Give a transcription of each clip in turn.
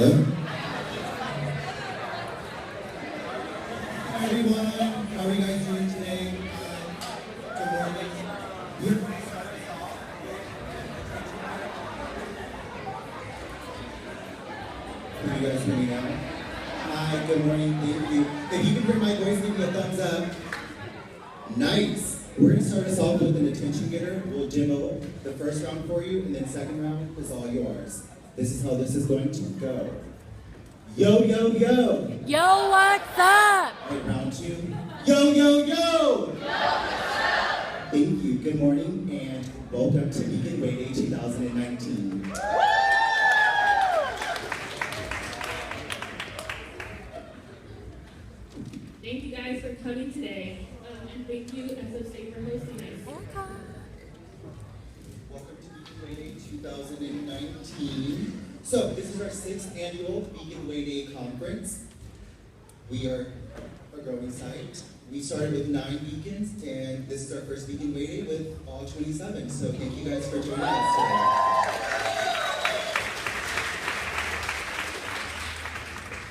Hello? Hi everyone, how are you guys doing today? Good morning. Can you guys hear me now? Hi, good morning, thank you. If you can hear my voice, give me a thumbs up. Nice. We're going to start us off with an attention getter. We'll demo the first round for you, and then second round is all yours. This is how this is going to go. Yo, yo, yo. Yo, what's up? All right, round two. Yo, yo, yo. Thank you. Good morning, and welcome to Beacon Way Day 2019. Thank you guys for coming today, and thank you SFSA for hosting us. Welcome to Beacon Way Day 2019. So, this is our 6th annual Beacon Way Day conference. We are a growing site. We started with 9 beacons, and this is our first Beacon Way Day with all 27. So, thank you guys for joining us today.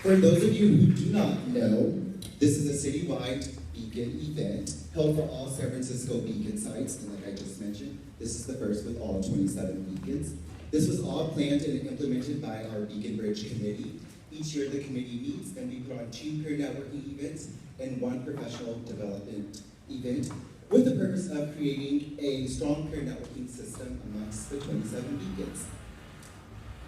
For those of you who do not know, this is a citywide beacon event held for all San Francisco beacon sites, and like I just mentioned, this is the first with all 27 beacons. This was all planned and implemented by our Beacon Bridge Committee. Each year the committee meets and we put on 2 peer networking events and 1 professional development event with the purpose of creating a strong peer networking system amongst the 27 beacons.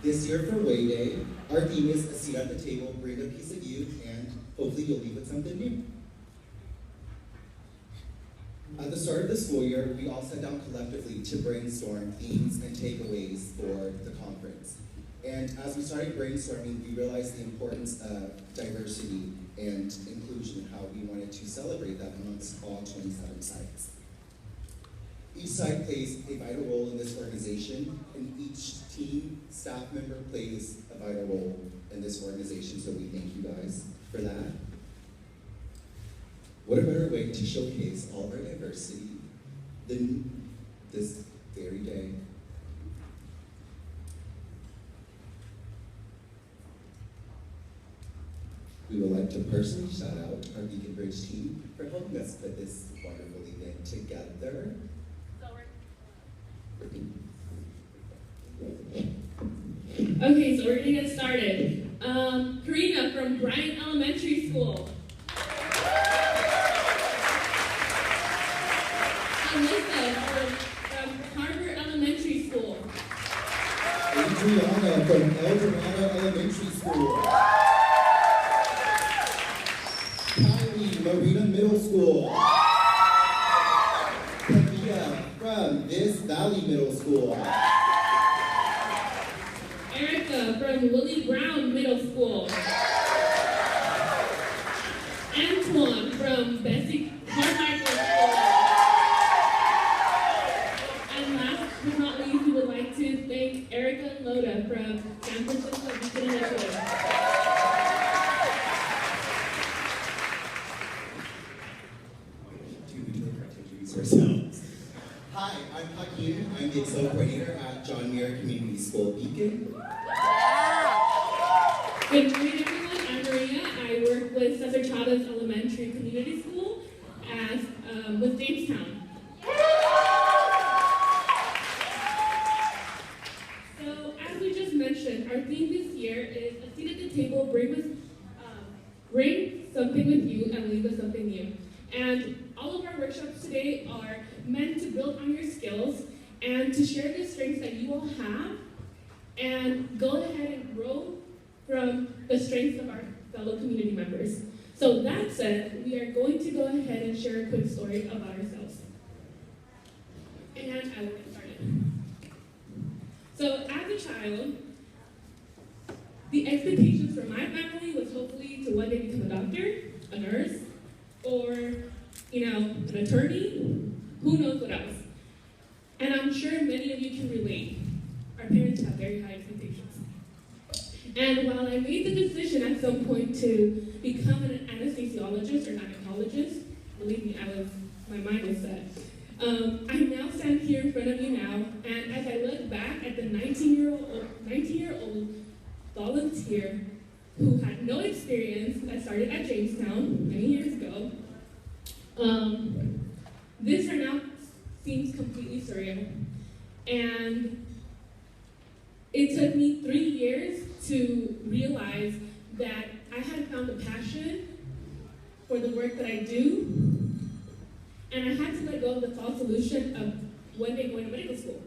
This year for Way Day, our theme is a seat at the table, bring a piece of you, and hopefully you'll leave with something new. At the start of the school year, we all sat down collectively to brainstorm themes and takeaways for the conference. And as we started brainstorming, we realized the importance of diversity and inclusion and how we wanted to celebrate that amongst all 27 sites. Each site plays a vital role in this organization, and each team, staff member plays a vital role in this organization, so we thank you guys for that. What a better way to showcase all of our diversity than this very day. We would like to personally shout out our Beacon Bridge team for helping us put this wonderful event together. Okay, so we're gonna get started. Karina from Bryant Elementary School. Alyssa from Harvard Elementary School. Adriana from El Dorado Elementary School. Kylie, Marina Middle School. Pavia from This Valley Middle School. Erica from Willie Brown Middle School. Antoine from Bessie Carmichael School. And last but not least, we would like to thank Erica and Loda from San Francisco Beacon Initiative. Hi, I'm Hakeem. I'm the Excel Coordinator at John Muir Community School, Beacon. Good morning, everyone. I'm Maria. I work with Cesar Chavez Elementary Community School with Jamestown. So, as we just mentioned, our theme this year is a seat at the table, bring something with you and leave with something new. And all of our workshops today are meant to build on your skills and to share the strengths that you all have and go ahead and grow from the strengths of our fellow community members. So that said, we are going to go ahead and share a quick story about ourselves. And I will get started. So as a child, the expectations for my family was hopefully to one day become a doctor, a nurse, or, an attorney, who knows what else. And I'm sure many of you can relate. Our parents have very high expectations. And while I made the decision at some point to become an anesthesiologist or gynecologist, believe me, my mind was set. I now stand here in front of you now, and as I look back at the 19-year-old volunteer who had no experience that started at Jamestown many years ago. This right now seems completely surreal. And it took me 3 years to realize that I had found a passion for the work that I do, and I had to let go of the false illusion of one day going to medical school.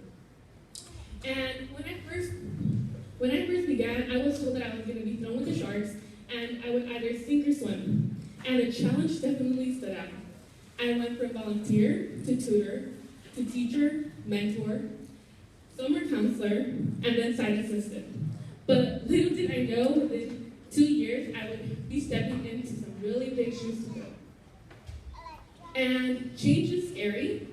And when I first began, I was told that I was going to be thrown with the sharks, and I would either sink or swim. And the challenge definitely stood out. I went from volunteer to tutor to teacher, mentor, summer counselor, and then site assistant. But little did I know within 2 years I would be stepping into some really big shoes to fill. And change is scary,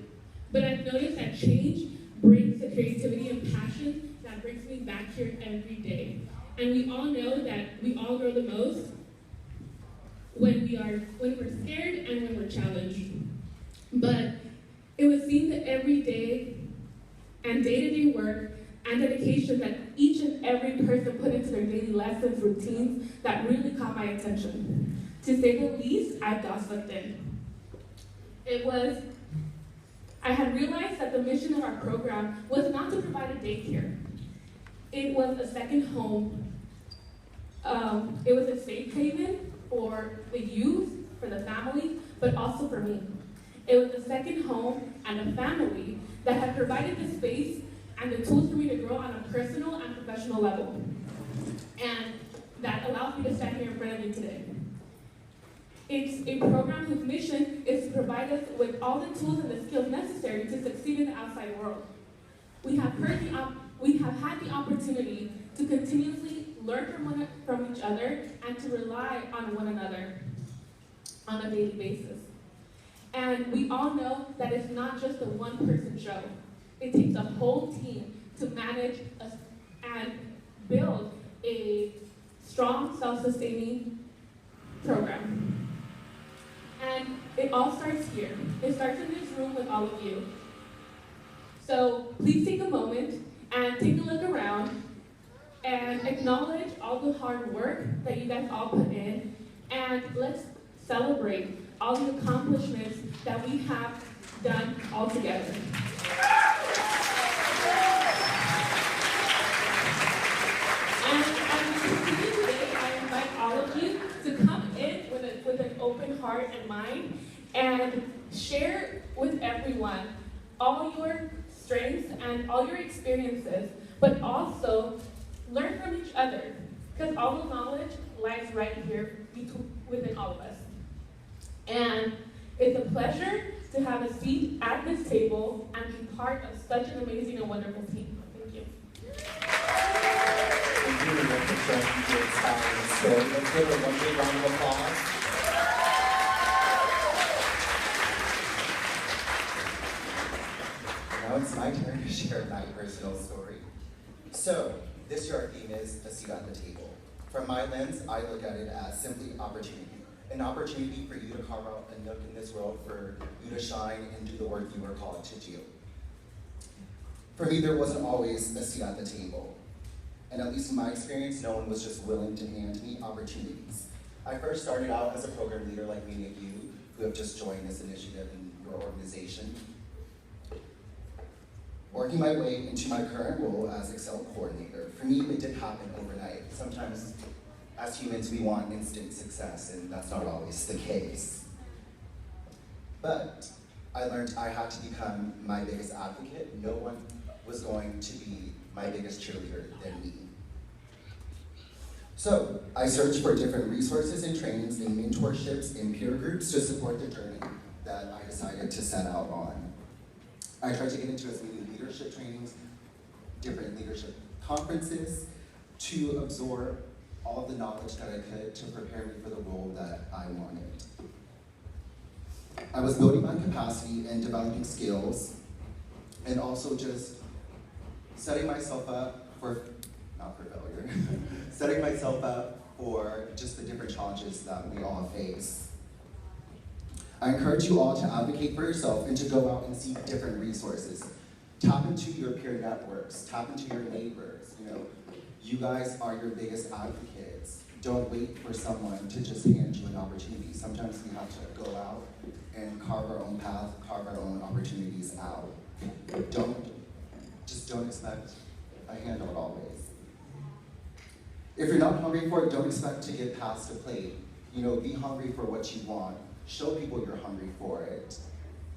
but I've noticed that change brings the creativity and passion that brings me back here every day. And we all know that we all grow the most when we're scared and when we're challenged. But it was seeing the everyday and day-to-day work and dedication that each and every person put into their daily lessons, routines, that really caught my attention. To say the least, I got sucked in. I had realized that the mission of our program was not to provide a daycare. It was a second home. It was a safe haven for the youth, for the family, but also for me. It was a second home and a family that had provided the space and the tools for me to grow on a personal and professional level. And that allows me to stand here in front of you today. It's a program whose mission is to provide us with all the tools and the skills necessary to succeed in the outside world. We have had the opportunity to continuously learn from each other and to rely on one another on a daily basis. And we all know that it's not just a one-person show. It takes a whole team to manage and build a strong, self-sustaining program. And it all starts here. It starts in this room with all of you. So please take a moment and take a look around and acknowledge all the hard work that you guys all put in, and let's celebrate all the accomplishments that we have done all together. And as we continue today, I invite all of you to come in with an open heart and mind and share with everyone all your strengths and all your experiences, but also learn from each other, because all the knowledge lies right here within all of us. And it's a pleasure to have a seat at this table and be part of such an amazing and wonderful team. Thank you. Thank you again for sharing your inspiring story. Let's give her one big round of applause. Now it's my turn to share my personal story. So, this year our theme is a seat at the table. From my lens, I look at it as simply opportunity. An opportunity for you to carve out a nook in this world, for you to shine and do the work you were called to do. For me, there wasn't always a seat at the table. And at least in my experience, no one was just willing to hand me opportunities. I first started out as a program leader like many of you who have just joined this initiative in your organization. Working my way into my current role as Excel coordinator. For me, it didn't happen overnight. Sometimes, as humans, we want instant success, and that's not always the case. But I learned I had to become my biggest advocate. No one was going to be my biggest cheerleader than me. So I searched for different resources and trainings and mentorships and peer groups to support the journey that I decided to set out on. I tried to get into as many leadership trainings, different leadership conferences, to absorb all of the knowledge that I could to prepare me for the role that I wanted. I was building my capacity and developing skills, and also just setting myself up for, not for failure, setting myself up for just the different challenges that we all face. I encourage you all to advocate for yourself and to go out and seek different resources, Tap into your peer networks, tap into your neighbors, you know. You guys are your biggest advocates. Don't wait for someone to just hand you an opportunity. Sometimes we have to go out and carve our own path, carve our own opportunities out. Just don't expect a handout always. If you're not hungry for it, don't expect to get passed a plate. You know, be hungry for what you want. Show people you're hungry for it.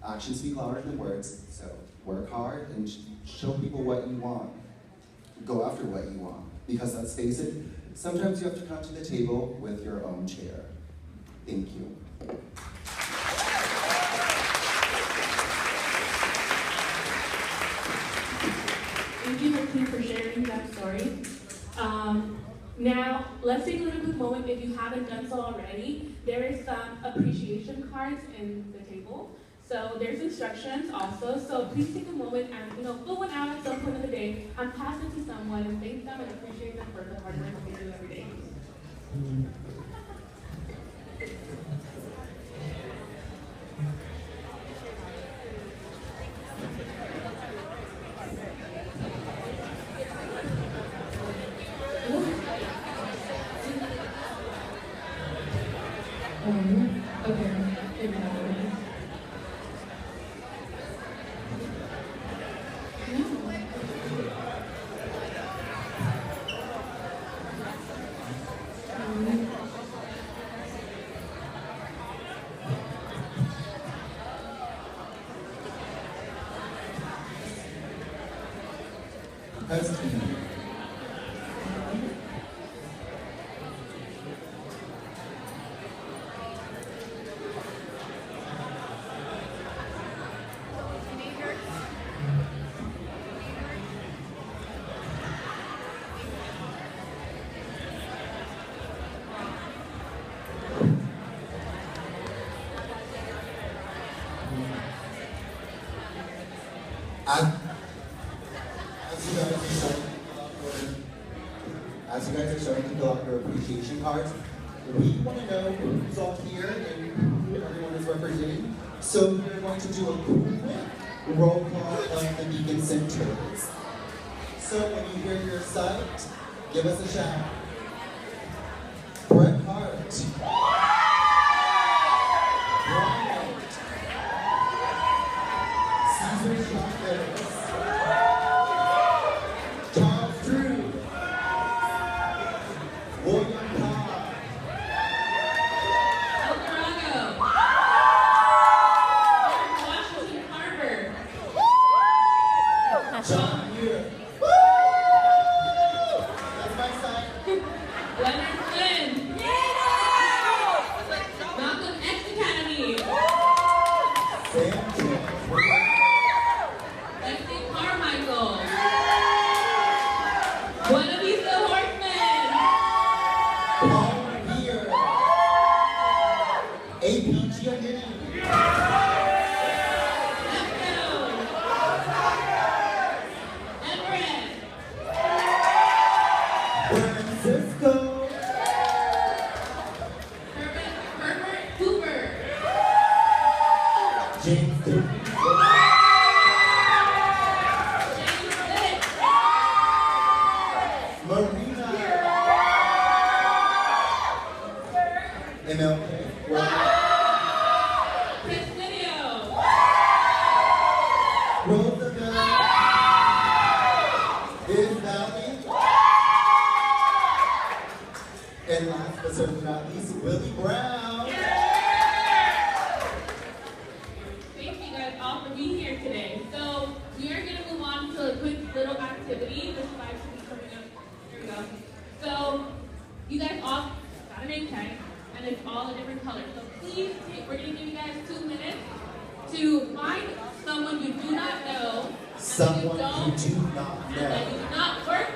Actions speak louder than words, so work hard and show people what you want. Go after what you want. Because let's face it, sometimes you have to come to the table with your own chair. Thank you. Thank you, Hakeem, for sharing that story. Now, let's take a little quick moment. If you haven't done so already, there is some appreciation cards in the table. So there's instructions also. So please take a moment and fill one out at some point of the day and pass it to someone and thank them and appreciate them for the hard work they do every day. Okay. As you guys are starting to fill out your appreciation cards, we want to know who's all here and who everyone is representing. So we're going to do a quick roll call of the Beacon Centers. So when you hear your site, give us a shout. Brett Hart. Brian. Caesar Chavez. Charles Drew. William Cobb. El Dorado. Washington Carver. John Muir. That's my side. Leonard Flynn. Malcolm X Academy. Sam Jones. Leslie Carmichael. Buenavista Horseman. Paul Beer. AP Giannini. Lefko. Everett. Francisco. Herbert Hoover. James Duke. James Litt. Marina. MLK. Presidio. Roosevelt. Is Valley. And last but certainly not least, Willie Brown. Thank you guys all for being here today. So we are going to move on to a quick little activity. The slides should be coming up. There we go. So you guys all got a name tag, and it's all a different color. So please, we're going to give you guys 2 minutes to find someone you do not know, Someone you do not and that know. you do not work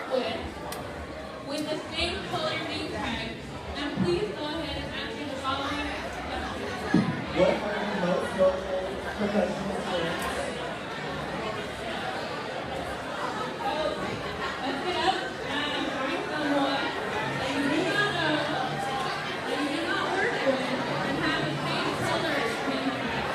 with the same color name tag. And please go ahead and answer the following questions. What are your most notable professional skills? Let's get up and find someone that you do not know, that you do not work with, and have the same color name tag.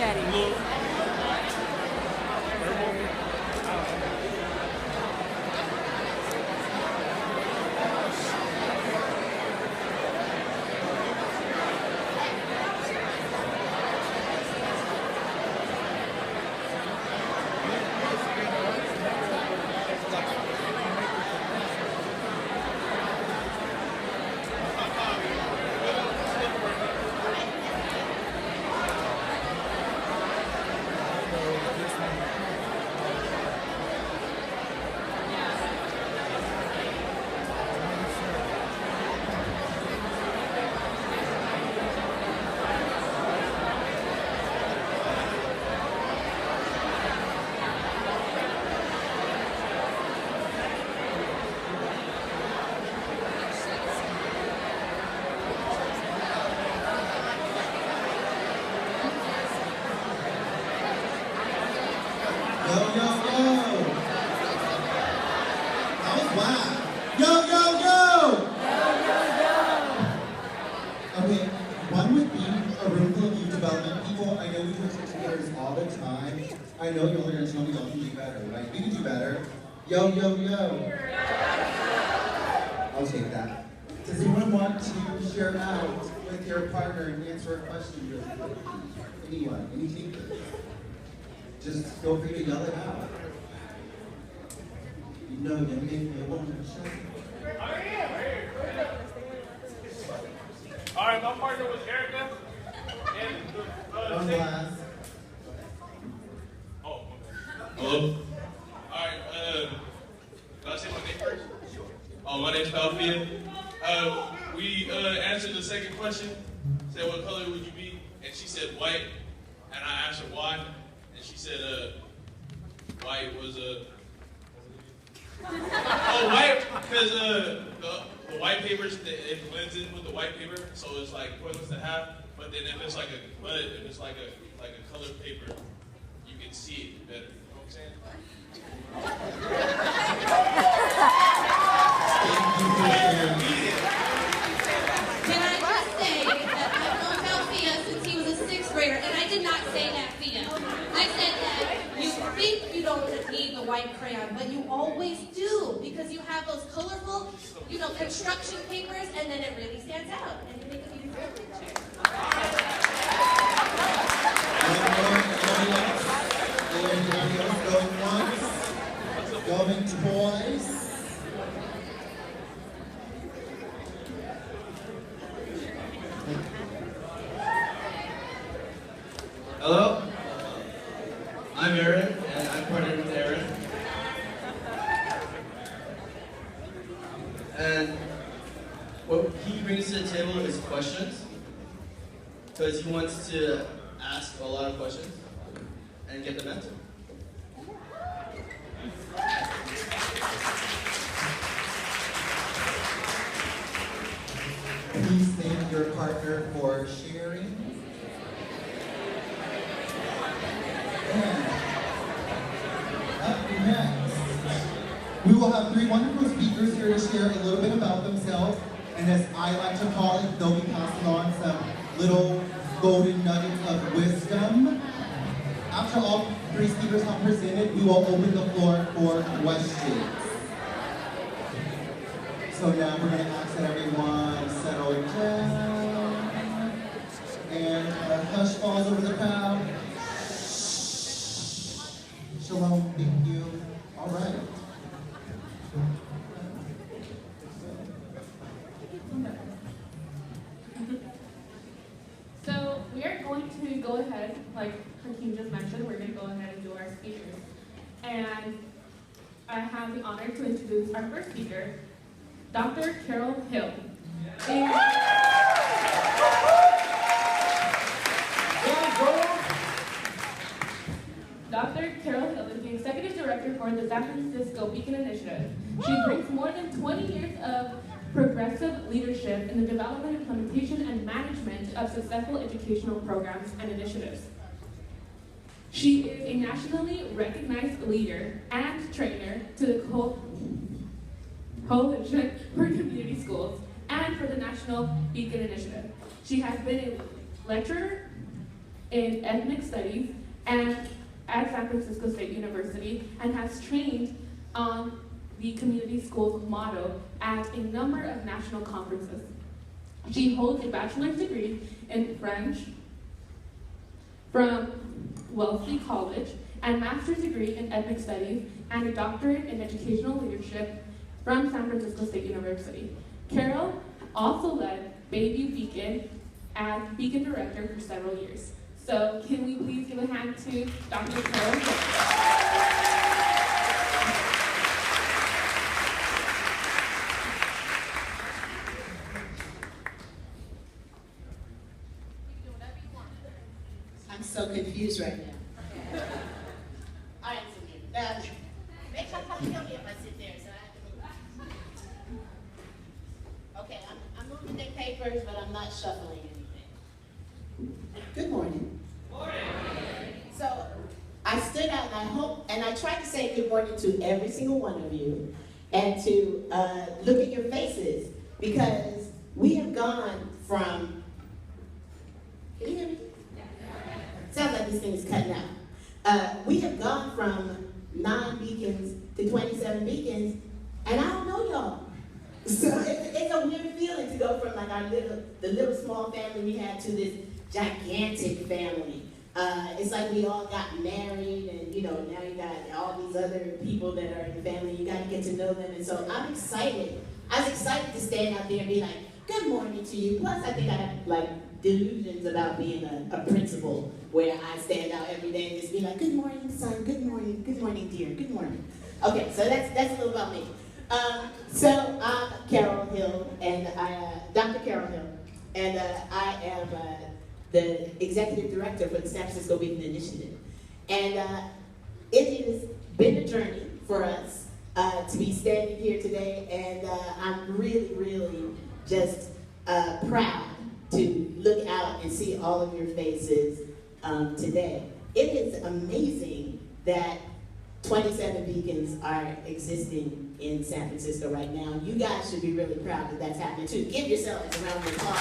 spaghetti. Yo, yo, yo! That was loud. Yo, yo, yo! Okay, one would be a room full of youth development people. I know we do particulars all the time. I know y'all are gonna tell me y'all can do better, right? We can do better. Yo, yo, yo! I'll take that. Does anyone want to share out with your partner and answer a question really quickly? Anyone? Any takers? Just feel free to yell it out. You know you make me want to show. All right, my partner was Erica. And One last. oh, okay. Hello. All right. Can I say my name first? Oh, my name's Alfia. We answered the second question. Said what color would you be? And she said white. And I asked her why. And she said white was oh, white, because the white papers, it blends in with the white paper, so it's like pointless to have. But then if it's like if it's like a colored paper, you can see it better. You know what I'm saying? Can I just say that I've known Alfia since he was a 6th grader, and I did not say that, Fia. I said that you think you don't need the white crayon, but you always do, because you have those colorful, construction papers, and then it really stands out, and you make a beautiful picture. Anybody else going once? Going twice? Hello, I'm Aaron, and I'm partnered with Aaron. And what he brings to the table is questions, because he wants to ask a lot of questions and get them answered. Please thank your partner for sharing. And up next, we will have 3 wonderful speakers here to share a little bit about themselves. And as I like to call it, they'll be passing on some little golden nuggets of wisdom. After all 3 speakers have presented, we will open the floor for questions. So now we're going to ask that everyone settle down. And hush falls over the crowd. Shalom, thank you. All right. So we are going to go ahead, like Hakeem just mentioned, we're going to go ahead and do our speakers. And I have the honor to introduce our first speaker, Dr. Carol Hill. Dr. Carol Hill is the Executive Director for the San Francisco Beacon Initiative. She brings more than 20 years of progressive leadership in the development, implementation, and management of successful educational programs and initiatives. She is a nationally recognized leader and trainer to the Coalition for Community Schools and for the National Beacon Initiative. She has been a lecturer in ethnic studies and at San Francisco State University, and has trained on the community school's motto at a number of national conferences. She holds a bachelor's degree in French from Wellesley College and master's degree in ethnic studies and a doctorate in educational leadership from San Francisco State University. Carol also led Bayview Beacon as Beacon Director for several years. So can we please give a hand to Dr. Carol Hill? I'm so confused right now. All right, so make sure you tell me if I sit there, so I have to move. Okay, I'm moving their papers, but I'm not shuffling anything. Good morning. Morning. So I stood out and I hope, and I tried to say good morning to every single one of you, and to look at your faces, because we have gone from, can you hear me? Sounds like this thing is cutting out. We have gone from 9 beacons to 27 beacons, and I don't know y'all. So it's a weird feeling to go from like the little small family we had to this gigantic family. It's like we all got married, and now you got all these other people that are in the family. You got to get to know them, and so I'm excited. I was excited to stand out there and be like, good morning to you. Plus, I think I have like delusions about being a principal, where I stand out every day and just be like, good morning, son, good morning, dear, good morning. Okay, so that's a little about me. So I'm Carol Hill, and Dr. Carol Hill, and I am the executive director for the San Francisco Beacon Initiative. And it has been a journey for us to be standing here today, and I'm really, really just proud to look out and see all of your faces today. It is amazing that 27 beacons are existing in San Francisco right now. You guys should be really proud that that's happening too. Give yourselves a round of applause.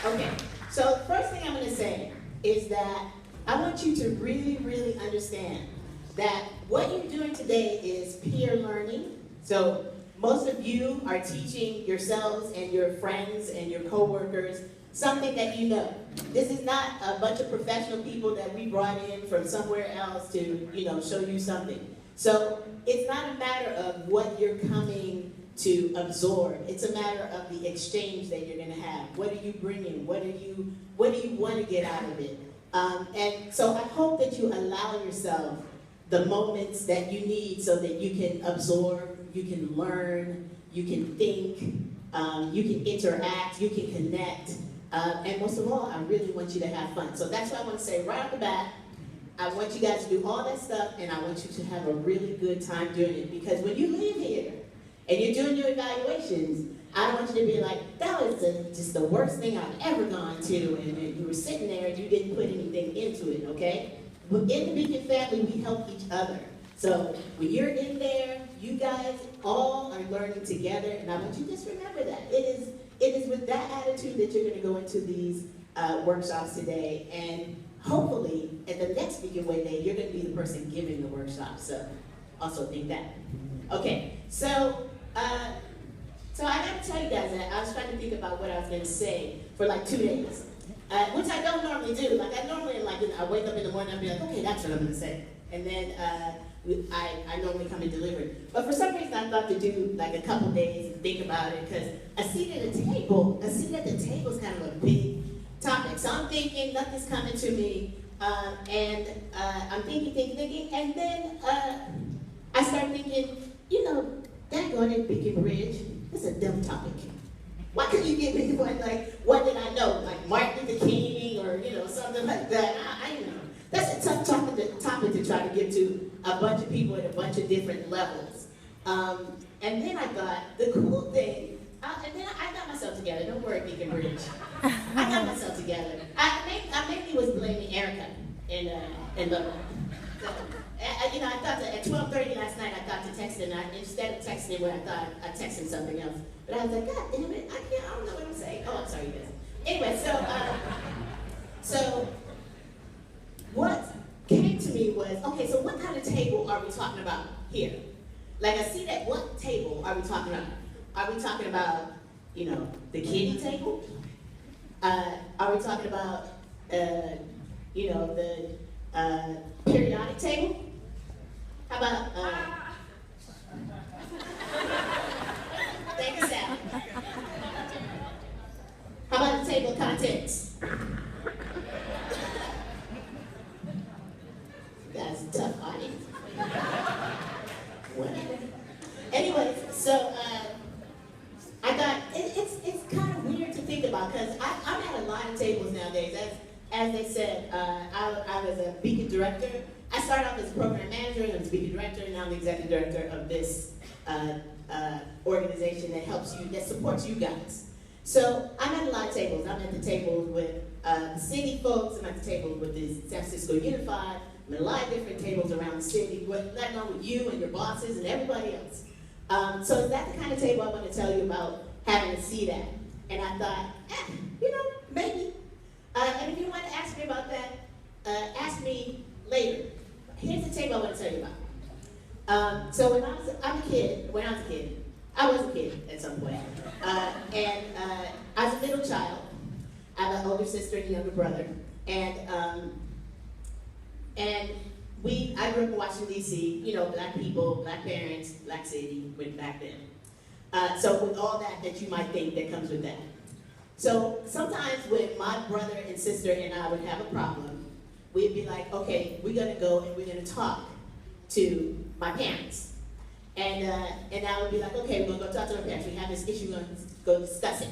Okay, so the first thing I'm going to say is that I want you to really, really understand that what you're doing today is peer learning. So most of you are teaching yourselves and your friends and your coworkers something that you know. This is not a bunch of professional people that we brought in from somewhere else to, show you something. So it's not a matter of what you're coming to absorb. It's a matter of the exchange that you're going to have. What are you bringing? What do you want to get out of it? And so I hope that you allow yourself the moments that you need so that you can absorb, you can learn, you can think, you can interact, you can connect, and most of all, I really want you to have fun. So that's what I want to say right off the bat. I want you guys to do all that stuff, and I want you to have a really good time doing it, because when you leave here and you're doing your evaluations, I don't want you to be like, that was just the worst thing I've ever gone to, and you were sitting there and you didn't put anything into it, okay? But in the Beacon family, we help each other. So when you're in there, you guys all are learning together, and I want you to just remember that. It is with that attitude that you're going to go into these workshops today, and hopefully at the next Beacon Way Day, you're going to be the person giving the workshop. So also think that. Okay, so I got to tell you guys that I was trying to think about what I was going to say for like 2 days, which I don't normally do. Like I normally I wake up in the morning and be like, okay, that's what I'm going to say, and then I normally come and deliver it. But for some reason, I thought to do like a couple days and think about it, because a seat at the table is kind of a big topic. So I'm thinking, nothing's coming to me, and I'm thinking, and then I start thinking, daggone it, Beacon Bridge, that's a dumb topic. Why couldn't you give me one, like, what did I know? Like Martin Luther King or, something like that. I know. That's a tough topic to try to give to a bunch of people at a bunch of different levels. And then I thought, the cool thing, and then I got myself together. Don't worry, Beacon Bridge. I got myself together. I mainly was blaming Erica and Love. So, I thought that at 12:30 last night, I thought to text texting, instead of texting where I thought I texted something else, but I was like, God damn it, I don't know what I'm saying. Oh, I'm sorry, you guys. Anyway, so what came to me was, okay, so what kind of table are we talking about here? Like, I see that, what table are we talking about? Are we talking about, you know, the kiddie table? Are we talking about, you know, the periodic table? How about, thank you, Sally. How about the table of contents? That's a tough audience. Whatever. Anyways, so I thought it's kind of weird to think about because I'm at a lot of tables nowadays. As they said, I was a Beacon director. I started off as a program manager and I was Beacon director, and now I'm the executive director of this organization that helps you, that supports you guys. So I'm at a lot of tables. I'm at the tables with the city folks. I'm at the tables with the San Francisco Unified. I'm at a lot of different tables around the city, let alone with you and your bosses and everybody else. So that's the kind of table I want to tell you about having a seat at. And I thought, you know, maybe. And if you want to ask me about that, ask me later. Here's the table I want to tell you about. So when I was a kid, I was a kid at some point. And I was a middle child. I have an older sister and a younger brother. And I grew up in Washington, D.C., you know, black people, black parents, black city, went back then. So with all that you might think that comes with that. So sometimes when my brother and sister and I would have a problem, we'd be like, okay, we're gonna go and we're gonna talk to my parents. And I would be like, okay, we're gonna go talk to my parents. We have this issue, we're gonna go discuss it.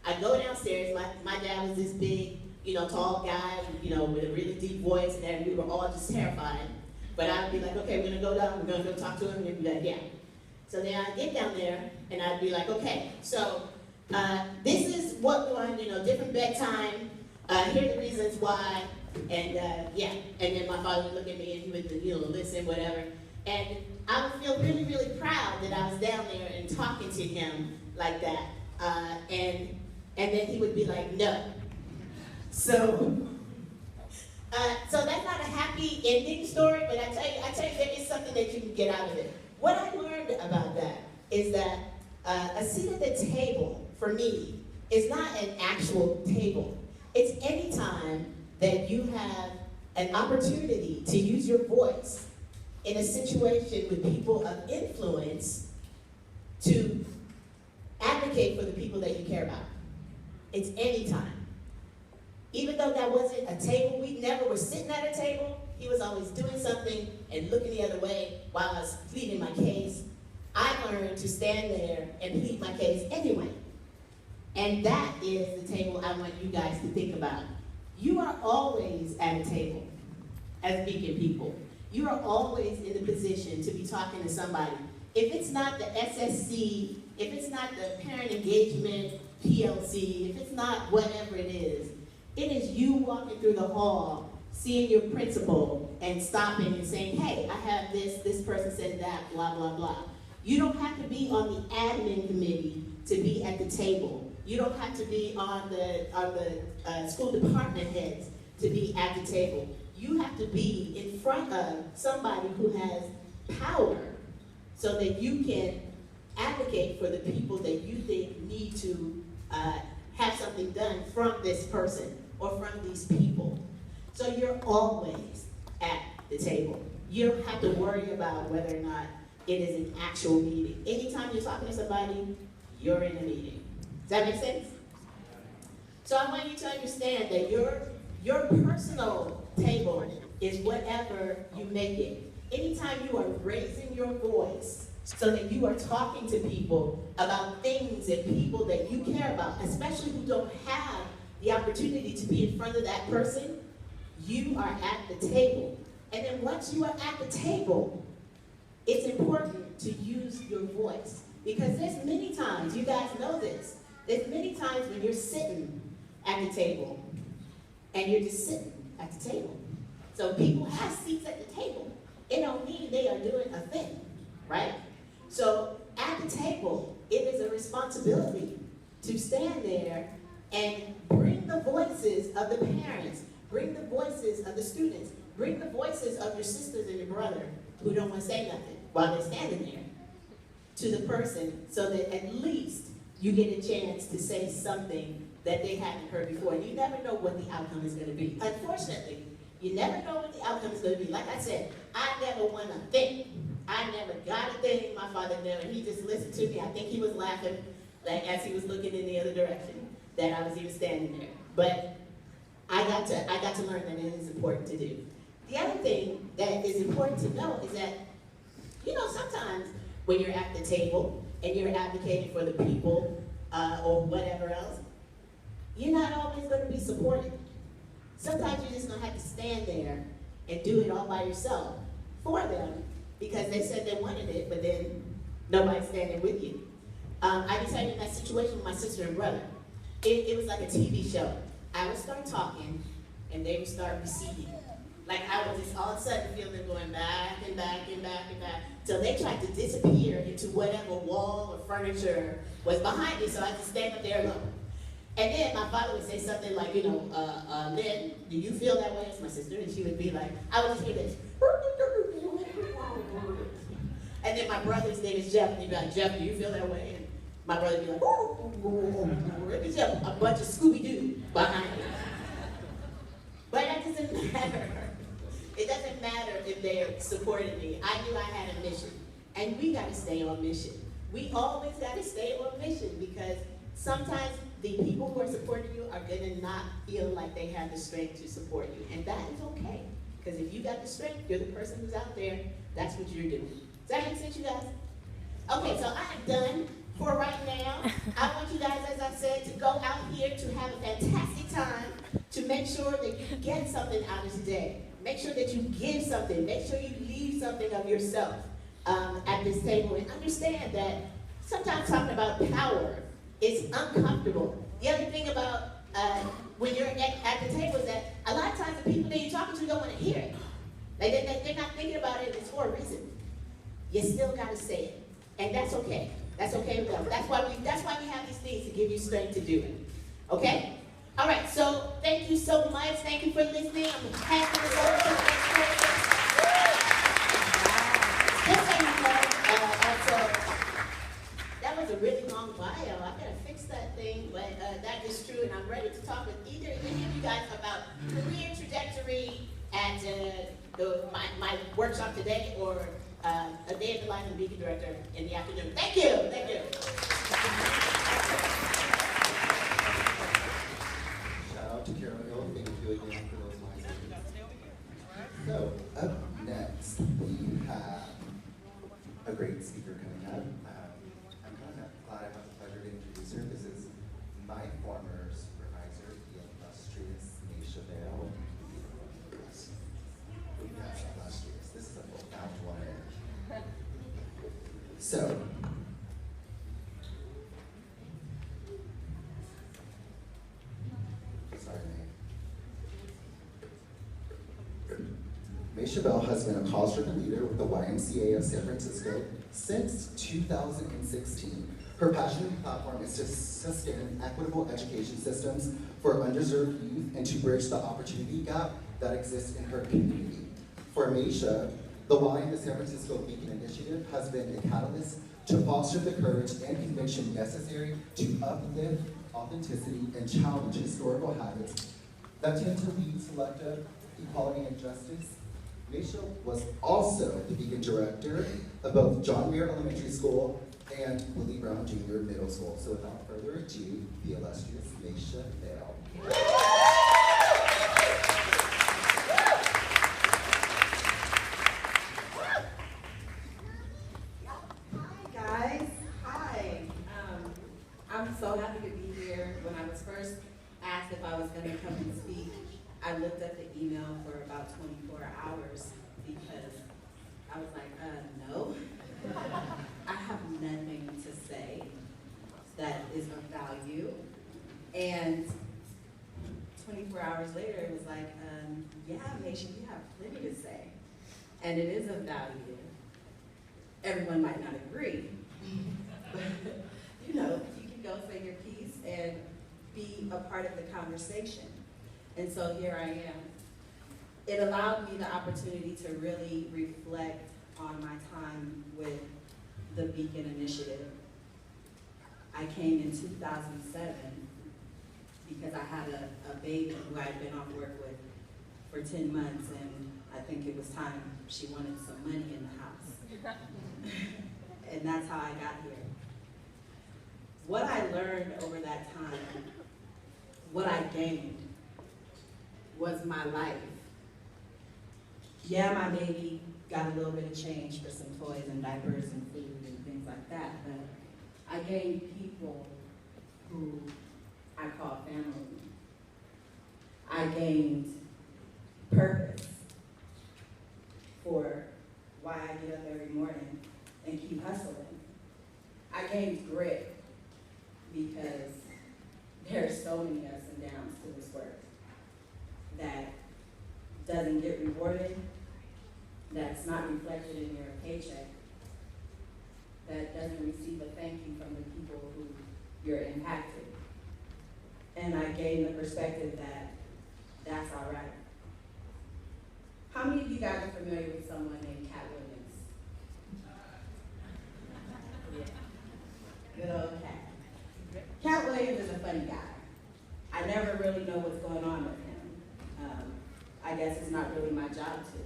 I go downstairs, my dad was this big, you know, tall guy, you know, with a really deep voice, and we were all just terrified. But I would be like, okay, we're gonna go down, we're gonna go talk to him, and he'd be like, yeah. So then I'd get down there, and I'd be like, okay, so this is what we want, you know, different bedtime, here are the reasons why, and yeah. And then my father would look at me, and he would, you know, listen, whatever. And I would feel really, really proud that I was down there and talking to him like that. And then he would be like, no. So that's not a happy ending story, but I tell you, there is something that you can get out of it. What I learned about that is that a seat at the table, for me, is not an actual table. It's any time that you have an opportunity to use your voice in a situation with people of influence to advocate for the people that you care about. It's any time. Even though that wasn't a table, we never were sitting at a table, he was always doing something and looking the other way while I was pleading my case. I learned to stand there and plead my case anyway. And that is the table I want you guys to think about. You are always at a table as Beacon people. You are always in the position to be talking to somebody. If it's not the SSC, if it's not the Parent Engagement PLC, if it's not whatever it is you walking through the hall, seeing your principal, and stopping and saying, hey, I have this person said that, blah, blah, blah. You don't have to be on the admin committee to be at the table. You don't have to be on the school department heads to be at the table. You have to be in front of somebody who has power so that you can advocate for the people that you think need to have something done from this person or from these people. So you're always at the table. You don't have to worry about whether or not it is an actual meeting. Anytime you're talking to somebody, you're in a meeting. Does that make sense? So I want you to understand that your personal table is whatever you make it. Anytime you are raising your voice so that you are talking to people about things and people that you care about, especially who don't have the opportunity to be in front of that person, you are at the table. And then once you are at the table, it's important to use your voice. Because there's many times, you guys know this, there's many times when you're sitting at the table and you're just sitting at the table. So people have seats at the table. It don't mean they are doing a thing, right? So at the table, it is a responsibility to stand there and bring the voices of the parents, bring the voices of the students, bring the voices of your sisters and your brother who don't want to say nothing while they're standing there to the person, so that at least you get a chance to say something that they haven't heard before. And you never know what the outcome is going to be. Unfortunately, you never know what the outcome is going to be. Like I said, I never won a thing. I never got a thing. My father never. He just listened to me. I think he was laughing like as he was looking in the other direction that I was even standing there. But I got to learn that it is important to do. The other thing that is important to know is that, you know, sometimes when you're at the table and you're advocating for the people or whatever else, you're not always going to be supported. Sometimes you're just going to have to stand there and do it all by yourself for them because they said they wanted it, but then nobody's standing with you. I can tell you in that situation with my sister and brother, it was like a TV show. I would start talking, and they would start receding. Like I would just all of a sudden feel them going back and back and back and back, till they tried to disappear into whatever wall or furniture was behind me, so I had to stand up there alone. And then my father would say something like, you know, Lynn, do you feel that way? It's my sister, and she would be like, I would just hear this. And then my brother's name is Jeff, and he'd be like, Jeff, do you feel that way? And my brother would be like, it's just a bunch of Scooby-Doo behind me. But that doesn't matter. It doesn't matter if they're supporting me. I knew I had a mission, and we got to stay on mission. We always got to stay on mission because sometimes the people who are supporting you are going to not feel like they have the strength to support you, and that is okay. Because if you got the strength, you're the person who's out there, that's what you're doing. Does that make sense, you guys? Okay, so I am done for right now. I want you guys, as I said, to go out here to have a fantastic time, to make sure that you get something out of today. Make sure that you give something. Make sure you leave something of yourself at this table. And understand that sometimes talking about power is uncomfortable. The other thing about when you're at the table is that a lot of times the people that you're talking to don't want to hear it. Like they're not thinking about it. It's for a reason. You still got to say it, and that's okay. That's okay with us. That's why we have these things to give you strength to do it. Okay? All right. So thank you so much. Thank you for listening. I'm passing it over to the next person. Just so you know, also, that was a really long bio. I gotta fix that thing, but that is true, and I'm ready to talk with any of you guys about career trajectory at my workshop today, or a day of the life of the Beacon Director in the afternoon. Thank you. Thank you. Shout out to Carol Hill. Thank you again for those lines. So, up next, we have a great speaker coming up. I'm kind of glad I have the pleasure to introduce her. This is my former supervisor, the illustrious Nisha Bale. Yes, illustrious. This is a profound one. So, sorry, May. Misha Bell has been a cause-driven leader with the YMCA of San Francisco since 2016. Her passion and platform is to sustain equitable education systems for underserved youth and to bridge the opportunity gap that exists in her community. For Misha, the Y in the San Francisco Beacon Initiative has been a catalyst to foster the courage and conviction necessary to uplift authenticity and challenge historical habits that tend to lead selective equality and justice. Misha was also the Beacon Director of both John Muir Elementary School and Willie Brown Jr. Middle School. So without further ado, the illustrious Misha Bale. I'm so happy to be here. When I was first asked if I was going to come and speak, I looked at the email for about 24 hours because I was like, no. I have nothing to say that is of value. And 24 hours later, it was like, yeah, Nation, you have plenty to say. And it is of value. Everyone might not agree, but you know, you can go say your piece and be a part of the conversation. And so here I am. It allowed me the opportunity to really reflect on my time with the Beacon Initiative. I came in 2007 because I had a baby who I had been off work with for 10 months, and I think it was time she wanted some money in the house. And that's how I got here. What I learned over that time, what I gained, was my life. Yeah, my baby got a little bit of change for some toys and diapers and food and things like that, but I gained people who I call family. I gained purpose for why I get up every morning and keep hustling. I gained grit because there are so many ups and downs to this work that doesn't get rewarded, that's not reflected in your paycheck, that doesn't receive a thank you from the people who you're impacted. And I gained the perspective that that's all right. How many of you guys are familiar with someone named Cat Williams? Yeah. Good old Cat. Cat Williams is a funny guy. I never really know what's going on with him. I guess it's not really my job to.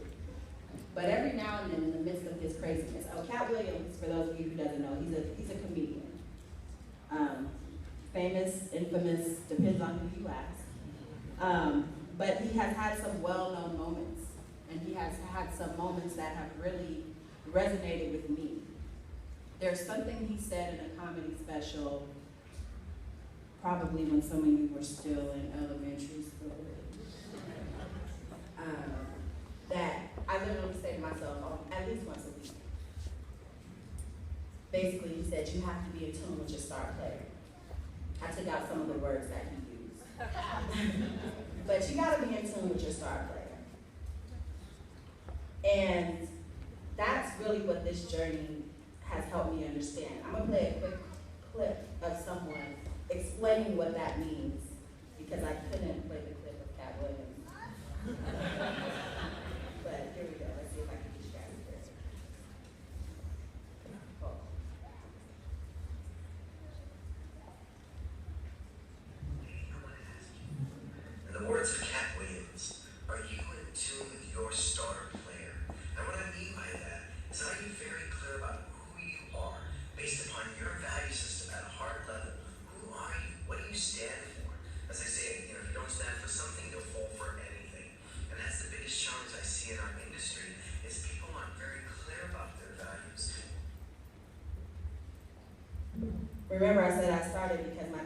But every now and then, in the midst of his craziness, Cat Williams, for those of you who doesn't know, he's a comedian. Famous, infamous, depends on who you ask. But he has had some well-known moments, and he has had some moments that have really resonated with me. There's something he said in a comedy special, probably when some of you were still in elementary school, that I literally say to myself at least once a week. Basically, he said, you have to be in tune with your star player. I took out some of the words that he used. But you gotta be in tune with your star player. And that's really what this journey has helped me understand. I'm gonna play a quick clip of someone explaining what that means, because I couldn't play the clip of Cat Williams. But here we go, let's see if I can get you guys here. Oh. In the words of Cat Williams, are you in tune with your star player? And what I mean by that is, are you very clear about who you are based upon your value system at a heart level? Who are you? What do you stand for? As I say, if you don't stand for something, you'll fall for anything. And that's the biggest challenge I see in our industry, is people aren't very clear about their values. Remember I said I started because my